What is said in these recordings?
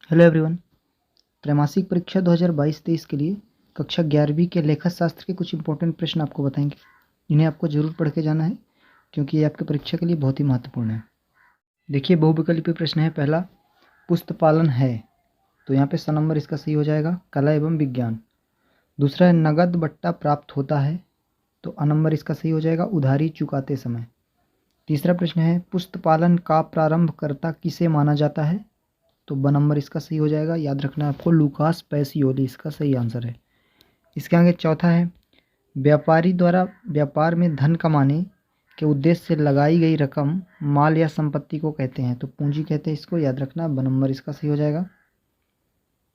Hello everyone. त्रैमासिक परीक्षा 2022-23 के लिए कक्षा 11वीं के लेखा शास्त्र के कुछ इंपॉर्टेंट प्रश्न आपको बताएंगे। इन्हें आपको जरूर पढ़ के जाना है क्योंकि ये आपके परीक्षा के लिए बहुत ही महत्वपूर्ण है। देखिए, बहुविकल्पीय प्रश्न है। पहला, पुस्तपालन है, तो यहाँ पे स नंबर इसका सही हो जाएगा, कला एवं विज्ञान। दूसरा है, नगद बट्टा प्राप्त होता है, तो अ नंबर इसका सही हो जाएगा, उधारी चुकाते समय। तीसरा प्रश्न है, पुस्तपालन का प्रारंभकर्ता किसे माना जाता है, तो ब नंबर इसका सही हो जाएगा। याद रखना है आपको, लूकास पैसियोली इसका सही आंसर है। इसके आगे चौथा है, व्यापारी द्वारा व्यापार में धन कमाने के उद्देश्य से लगाई गई रकम माल या संपत्ति को कहते हैं, तो पूंजी कहते हैं इसको। याद रखना, ब नंबर इसका सही हो जाएगा।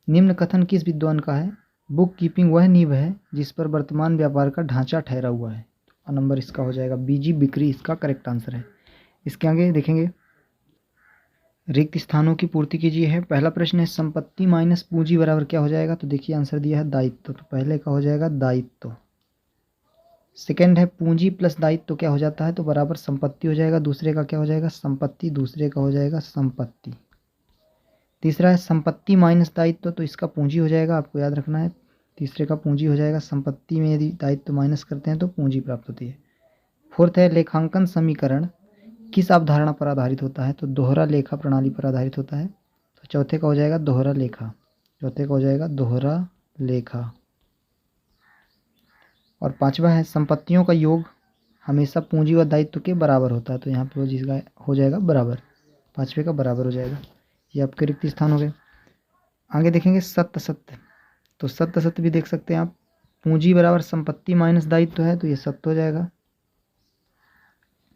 निम्न कथन किस विद्वान का है, बुक कीपिंग वह नींव है जिस पर वर्तमान व्यापार का ढांचा ठहरा हुआ है, तो अ नंबर इसका हो जाएगा, बीजी बिक्री इसका करेक्ट आंसर है। इसके आगे देखेंगे, रिक्त स्थानों की पूर्ति कीजिए है। पहला प्रश्न है, संपत्ति माइनस पूंजी बराबर क्या हो जाएगा, तो देखिए आंसर दिया है दायित्व, तो पहले का हो जाएगा दायित्व। सेकंड है, पूंजी प्लस दायित्व क्या हो जाता है, तो बराबर संपत्ति हो जाएगा। दूसरे का क्या हो जाएगा, संपत्ति, दूसरे का हो जाएगा संपत्ति। तीसरा है, संपत्ति माइनस दायित्व, तो इसका पूंजी हो जाएगा, आपको याद रखना है, तीसरे का पूंजी हो जाएगा। संपत्ति में यदि दायित्व माइनस करते हैं तो पूंजी प्राप्त होती है। फोर्थ है, लेखांकन समीकरण किस अवधारणा पर आधारित होता है, तो दोहरा लेखा प्रणाली पर आधारित होता है, तो चौथे का हो जाएगा दोहरा लेखा, चौथे का हो जाएगा दोहरा लेखा। और पांचवा है, संपत्तियों का योग हमेशा पूंजी व दायित्व के बराबर होता है, तो यहाँ पे जिसका हो जाएगा बराबर, पांचवे का बराबर हो जाएगा। ये आपके रिक्त स्थान हो गए। आगे देखेंगे सत्य सत्य, तो सत्य सत्य भी देख सकते हैं आप, पूंजी बराबर संपत्ति माइनस दायित्व है, तो ये सत्य हो जाएगा।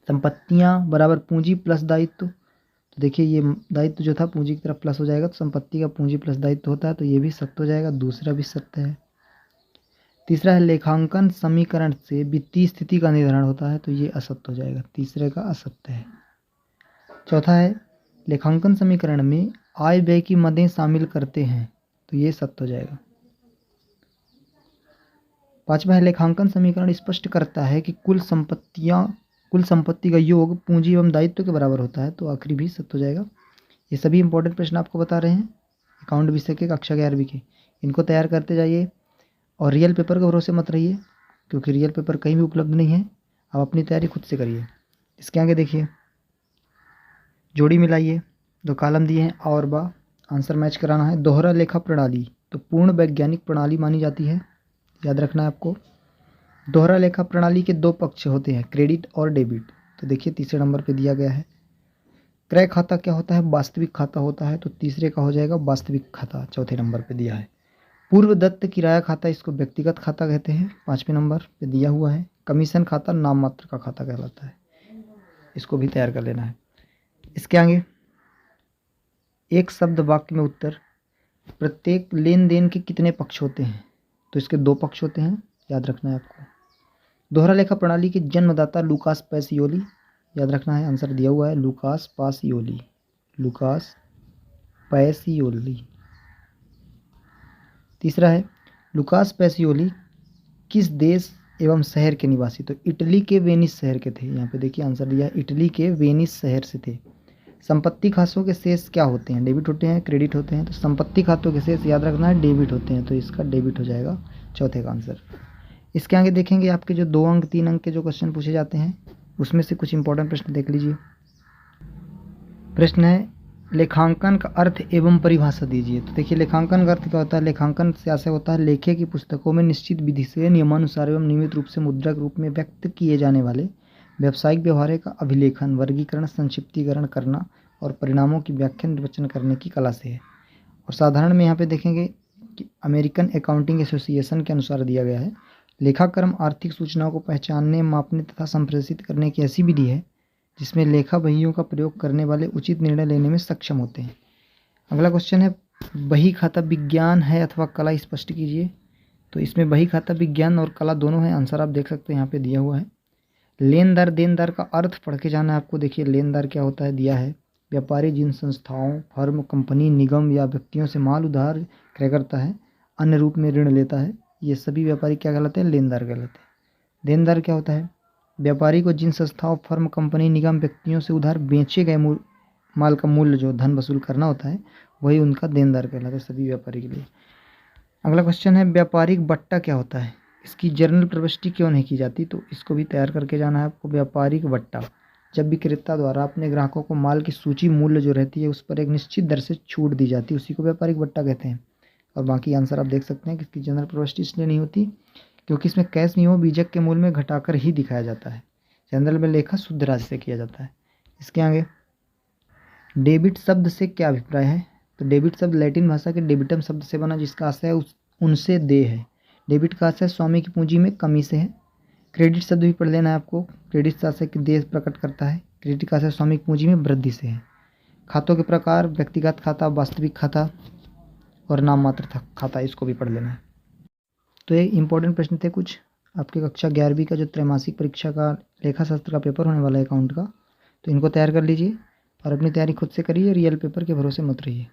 संपत्तियां बराबर पूंजी प्लस दायित्व, तो देखिए ये दायित्व जो था पूंजी की तरफ प्लस हो जाएगा, तो संपत्ति का पूंजी प्लस दायित्व होता है, तो ये भी सत्य हो जाएगा, दूसरा भी सत्य है। तीसरा है, लेखांकन समीकरण से वित्तीय स्थिति का निर्धारण होता है, तो ये असत्य हो जाएगा, तीसरे का असत्य है। चौथा है, लेखांकन समीकरण में आय व्यय की मदें शामिल करते हैं, तो ये सत्य हो जाएगा। पांचवा है, लेखांकन समीकरण स्पष्ट करता है कि कुल संपत्ति का योग पूंजी एवं दायित्व के बराबर होता है, तो आखिरी भी सत्य हो जाएगा। ये सभी इंपॉर्टेंट प्रश्न आपको बता रहे हैं अकाउंट विषय के कक्षा 11वीं के, इनको तैयार करते जाइए और रियल पेपर के भरोसे मत रहिए क्योंकि रियल पेपर कहीं भी उपलब्ध नहीं है, आप अपनी तैयारी खुद से करिए। इसके आगे देखिए, जोड़ी मिलाइए, दो कॉलम दिए हैं और बा, आंसर मैच कराना है। दोहरा लेखा प्रणाली तो पूर्ण वैज्ञानिक प्रणाली मानी जाती है, याद रखना है आपको। दोहरा लेखा प्रणाली के दो पक्ष होते हैं, क्रेडिट और डेबिट, तो देखिए तीसरे नंबर पे दिया गया है। क्रय खाता क्या होता है, वास्तविक खाता होता है, तो तीसरे का हो जाएगा वास्तविक खाता, चौथे नंबर पे दिया है। पूर्व दत्त किराया खाता इसको व्यक्तिगत खाता कहते हैं, पांचवें नंबर पे दिया हुआ है। कमीशन खाता नाम मात्र का खाता कहलाता है, इसको भी तैयार कर लेना है। इसके आगे, एक शब्द वाक्य में उत्तर, प्रत्येक लेन देन के कितने पक्ष होते हैं, तो इसके दो पक्ष होते हैं, याद रखना है आपको। दोहरा लेखा प्रणाली के जन्मदाता लूकास पैसियोली, याद रखना है, आंसर दिया हुआ है लूकास पासियोली, लूकास पैसियोली। तीसरा है, लूकास पैसियोली किस देश एवं शहर के निवासी, तो इटली के वेनिस शहर के थे, यहाँ पे देखिए आंसर दिया है, इटली के वेनिस शहर से थे। संपत्ति खातों के शेष क्या होते हैं, डेबिट होते हैं, क्रेडिट होते हैं, तो संपत्ति खातों के शेष याद रखना है डेबिट होते हैं, तो इसका डेबिट हो जाएगा, चौथे का आंसर। इसके आगे देखेंगे आपके जो 2 अंक 3 अंक के जो क्वेश्चन पूछे जाते हैं उसमें से कुछ इंपॉर्टेंट प्रश्न देख लीजिए। प्रश्न है, लेखांकन का अर्थ एवं परिभाषा दीजिए, तो देखिए लेखांकन का अर्थ क्या होता है, लेखांकन से ऐसे होता है, लेखे की पुस्तकों में निश्चित विधि से नियमानुसार एवं नियमित रूप से मुद्रक रूप में व्यक्त किए जाने वाले व्यावसायिक व्यवहार का अभिलेखन, वर्गीकरण, संक्षिप्तीकरण करना और परिणामों की व्याख्या निर्वचन करने की कला से है। और साधारण में यहाँ पे देखेंगे कि अमेरिकन अकाउंटिंग एसोसिएशन के अनुसार दिया गया है, लेखाक्रम आर्थिक सूचनाओं को पहचानने, मापने तथा संप्रेषित करने की ऐसी विधि है जिसमें लेखा बहियों का प्रयोग करने वाले उचित निर्णय लेने में सक्षम होते हैं। अगला क्वेश्चन है, बही खाता विज्ञान है अथवा कला, स्पष्ट कीजिए, तो इसमें बही खाता विज्ञान और कला दोनों है, आंसर आप देख सकते हैं यहाँ पे दिया हुआ है। लेनदार देनदार का अर्थ पढ़ के जाना है आपको, देखिए लेनदार क्या होता है दिया है, व्यापारी जिन संस्थाओं, फर्म, कंपनी, निगम या व्यक्तियों से माल उधार क्रय करता है, अन्य रूप में ऋण लेता है, ये सभी व्यापारी क्या कहलाते हैं, लेनदार कहलाते हैं। देनदार क्या होता है, व्यापारी को जिन संस्थाओं, फर्म, कंपनी, निगम, व्यक्तियों से उधार बेचे गए माल का मूल्य जो धन वसूल करना होता है वही उनका देनदार कहलाता है सभी व्यापारी के लिए। अगला क्वेश्चन है व्यापारिक बट्टा क्या होता है, इसकी जर्नल प्रविष्टि क्यों नहीं की जाती, तो इसको भी तैयार करके जाना है आपको। व्यापारिक बट्टा, जब विक्रेता द्वारा अपने ग्राहकों को माल की सूची मूल्य जो रहती है उस पर एक निश्चित दर से छूट दी जाती है, उसी को व्यापारिक बट्टा कहते हैं। और बाकी आंसर आप देख सकते हैं कि इसकी जनरल प्रविष्टि इसलिए नहीं होती क्योंकि इसमें कैश नियमों बीजक के मूल्य में घटाकर ही दिखाया जाता है। जनरल में लेखा शुद्ध राशि से किया जाता है। इसके आगे डेबिट शब्द से क्या अभिप्राय है, तो डेबिट शब्द लैटिन भाषा के डेबिटम शब्द से बना जिसका आशय उनसे दे है। डेबिट का आशय स्वामी की पूंजी में कमी से है। क्रेडिट शब्द भी पढ़ लेना है आपको। क्रेडिट का आशय दे प्रकट करता है। क्रेडिट का आशय स्वामी की पूंजी में वृद्धि से है। खातों के प्रकार व्यक्तिगत खाता, वास्तविक खाता और नाम मात्र खाता, इसको भी पढ़ लेना है। तो ये इंपॉर्टेंट प्रश्न थे कुछ आपके कक्षा 11वीं का जो त्रैमासिक परीक्षा का लेखा शास्त्र का पेपर होने वाला है अकाउंट का, तो इनको तैयार कर लीजिए और अपनी तैयारी खुद से करिए, रियल पेपर के भरोसे मत रहिए।